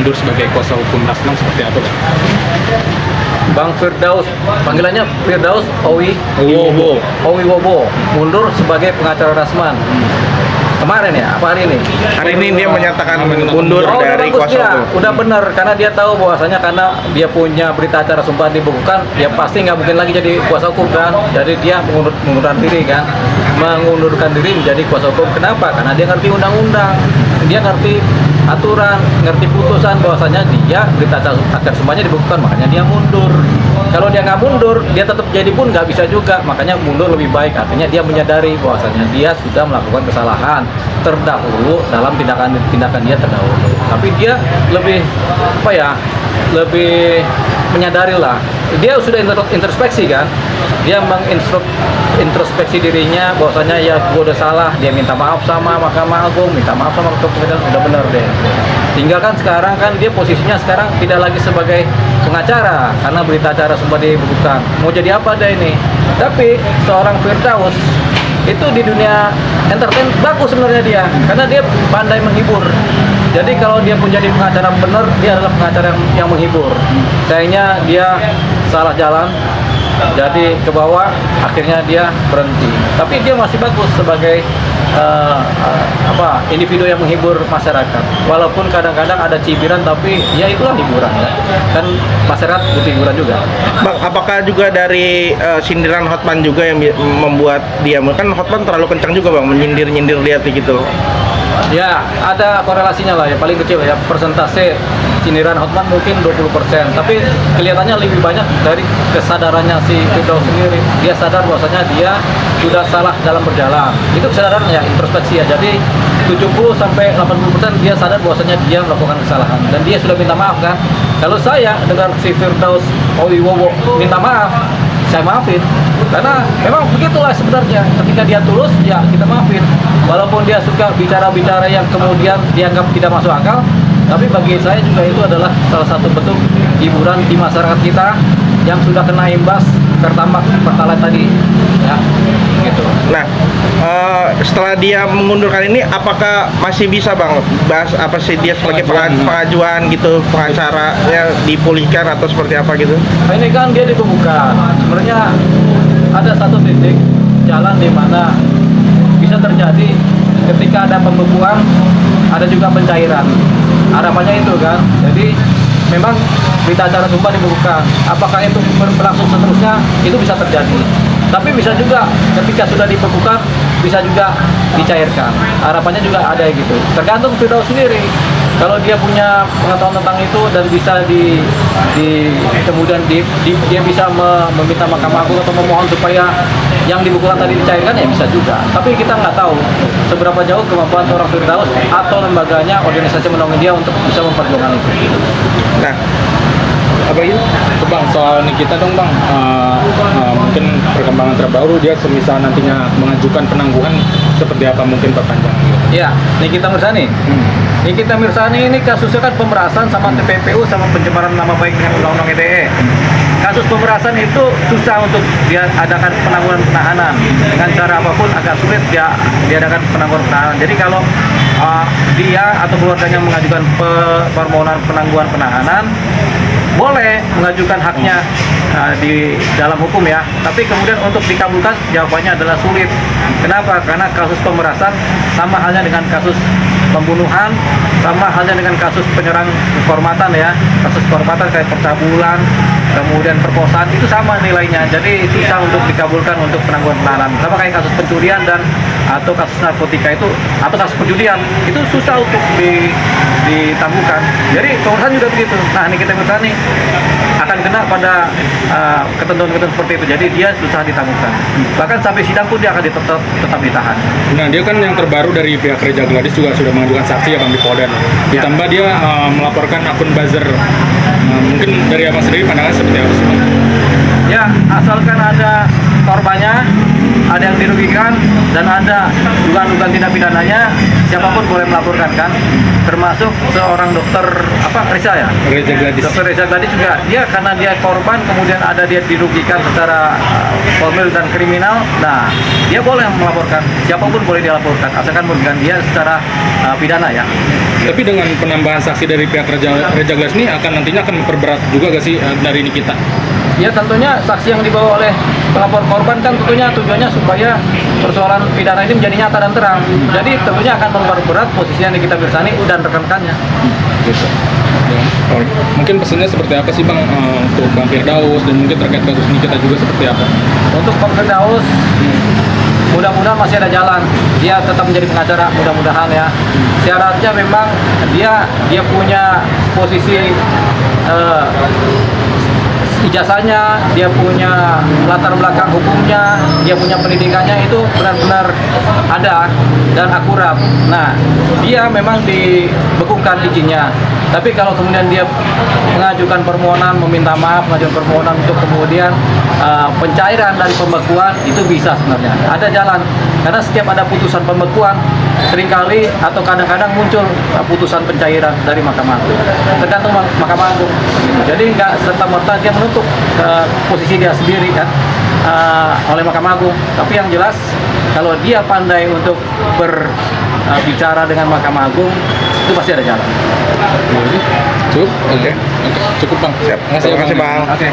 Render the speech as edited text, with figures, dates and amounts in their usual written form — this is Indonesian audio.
mundur sebagai kuasa hukum Rasman seperti apa, Bang? Bang Firdaus, panggilannya Firdaus Owiwobo mundur sebagai pengacara Rasman. Kemarin ya, apa hari ini? Hari ini dia menyatakan mundur udah dari bagus kuasa dia, hukum. udah benar karena dia tahu bahwasanya karena dia punya berita acara sumpah dibekukan, ya pasti nggak mungkin lagi jadi kuasa hukum kan. Jadi dia mengundurkan diri kan, mengundurkan diri menjadi kuasa hukum. Kenapa? Karena dia ngerti undang-undang, dia ngerti aturan, ngerti putusan bahwasanya dia berita acara sumpahnya dibekukan, makanya dia mundur. Kalau dia nggak mundur, dia tetap jadi pun nggak bisa juga, makanya mundur lebih baik. Artinya dia menyadari bahwasanya dia sudah melakukan kesalahan terdahulu dalam tindakan dia terdahulu. Tapi dia lebih apa ya? Lebih menyadari lah. Dia sudah introspeksi kan. Dia introspeksi dirinya bahwasanya ya gue udah salah. Dia minta maaf sama Mahkamah Agung, minta maaf sama Ketua Pengadilan, udah benar deh. Tinggal kan sekarang kan dia posisinya sekarang tidak lagi sebagai pengacara karena berita acara sumpah dibekukan. Mau jadi apa deh ini? Tapi seorang Firdaus itu di dunia entertain bagus sebenarnya dia karena dia pandai menghibur. Jadi kalau dia pun jadi pengacara benar, dia adalah pengacara yang menghibur. Sayangnya dia salah jalan, jadi ke bawah, akhirnya dia berhenti. Tapi dia masih bagus sebagai individu yang menghibur masyarakat. Walaupun kadang-kadang ada cibiran, tapi ya itulah hiburan ya. Kan masyarakat butuh hiburan juga. Bang, apakah juga dari sindiran Hotman juga yang membuat dia, kan Hotman terlalu kencang juga Bang, menyindir-nyindir dia gitu. Ya, ada korelasinya lah ya, paling kecil ya, persentase sindiran Hotman mungkin 20%, tapi kelihatannya lebih banyak dari kesadarannya si Firdaus sendiri. Dia sadar bahwasanya dia sudah salah dalam berjalan. Itu kesadarannya, introspeksi ya. Jadi 70-80% dia sadar bahwasanya dia melakukan kesalahan dan dia sudah minta maaf kan. Kalau saya dengar si Firdaus Owiwowo minta maaf, saya maafin karena memang begitulah sebenarnya. Ketika dia tulus ya kita maafin, walaupun dia suka bicara-bicara yang kemudian dianggap tidak masuk akal, tapi bagi saya juga itu adalah salah satu bentuk hiburan di masyarakat kita yang sudah kena imbas pertambak pertalite tadi ya gitu. Nah, setelah dia mengundurkan ini, apakah masih bisa Bang bahas apa sih dia sebagai pengajuan gitu, pengacaranya dipulihkan atau seperti apa gitu? Nah, ini kan dia dibuka. Sebenarnya ada satu titik jalan di mana bisa terjadi ketika ada pembekuan, ada juga pencairan. Harapannya itu kan. Jadi memang berita acara sumpah dibuka. Apakah itu berlangsung seterusnya? Itu bisa terjadi. Tapi bisa juga ketika sudah dibekukan bisa juga dicairkan. Harapannya juga ada gitu. Tergantung Firdaus sendiri. Kalau dia punya pengetahuan tentang itu dan bisa kemudian dia bisa meminta Mahkamah Agung atau memohon supaya yang dibekukan tadi dicairkan, ya bisa juga. Tapi kita nggak tahu seberapa jauh kemampuan seorang Firdaus atau lembaganya, organisasi menolong dia untuk bisa memperjuangkan itu. Nah, apa itu? Bang, soal Nikita dong Bang, mungkin perkembangan terbaru dia semisal nantinya mengajukan penangguhan seperti apa mungkin perpanjangan gitu. Ya, Nikita Mirzani. Nikita Mirzani ini kasusnya kan pemerasan sama TPPU sama pencemaran nama baik dengan Undang-Undang ITE. Kasus pemerasan itu susah untuk diadakan penangguhan penahanan. Dengan cara apapun agak sulit dia diadakan penangguhan penahanan. Jadi kalau dia atau keluarganya mengajukan permohonan penangguhan penahanan, boleh mengajukan haknya di dalam hukum ya, tapi kemudian untuk dikabulkan jawabannya adalah sulit. Kenapa? Karena kasus pemerasan sama halnya dengan kasus pembunuhan, sama halnya dengan kasus penyerang kehormatan ya, kasus kehormatan kayak percabulan, kemudian perkosaan, itu sama nilainya. Jadi susah untuk dikabulkan untuk penangguhan penahanan. Sama kayak kasus pencurian dan atau kasus narkotika itu atau kasus perjudian itu susah untuk ditangguhkan. Jadi pemeriksaan juga begitu. Nah, ini kita Mirzani akan kena pada ketentuan-ketentuan seperti itu. Jadi dia susah ditangguhkan. Bahkan sampai sidang pun dia akan tetap ditahan. Nah, dia kan yang terbaru dari pihak Reja Gladys juga sudah mengajukan saksi ya Bang di Polda. Ditambah dia melaporkan akun buzzer. Mungkin dari Abang sendiri pandangan seperti apa sih Bang? Ya, asalkan ada korbannya, ada yang dirugikan, dan ada dugaan-dugaan tindak pidananya, siapapun boleh melaporkan kan, termasuk seorang dokter Reza ya. Reza Gladys. Dokter Reza Gladys juga dia karena dia korban kemudian ada dia dirugikan secara formil dan kriminal. Nah, dia boleh melaporkan, siapapun boleh dilaporkan asalkan merugikan dia secara pidana ya. Tapi dengan penambahan saksi dari pihak Reza Gladys ini nantinya akan memperberat juga gak sih dari Nikita? Ya tentunya saksi yang dibawa oleh pelapor korban kan tentunya tujuannya supaya persoalan pidana ini menjadi nyata dan terang. Jadi tentunya akan memperberat posisi yang Nikita Mirzani dan rekan-rekannya. Gitu. Ya. Mungkin pesannya seperti apa sih Bang untuk Bang Firdaus dan mungkin terkait kasus Nikita juga seperti apa? Untuk Bang Firdaus, mudah-mudahan masih ada jalan. Dia tetap menjadi pengacara, mudah-mudahan ya. Syaratnya memang dia punya posisi ijazahnya, dia punya latar belakang hukumnya, dia punya pendidikannya itu benar-benar ada dan akurat. Nah, dia memang dibekukan izinnya. Tapi kalau kemudian dia mengajukan permohonan, meminta maaf, mengajukan permohonan untuk kemudian pencairan dari pembekuan, itu bisa sebenarnya. Ada jalan. Karena setiap ada putusan pembekuan, seringkali atau kadang-kadang muncul putusan pencairan dari Mahkamah Agung. Tergantung Mahkamah Agung. Jadi nggak serta-merta dia menutup posisi dia sendiri kan oleh Mahkamah Agung. Tapi yang jelas kalau dia pandai untuk berbicara dengan Mahkamah Agung, itu pasti ada jalan. Cukup? Oke. Cukup Bang. Siap. Terima kasih Bang. Oke.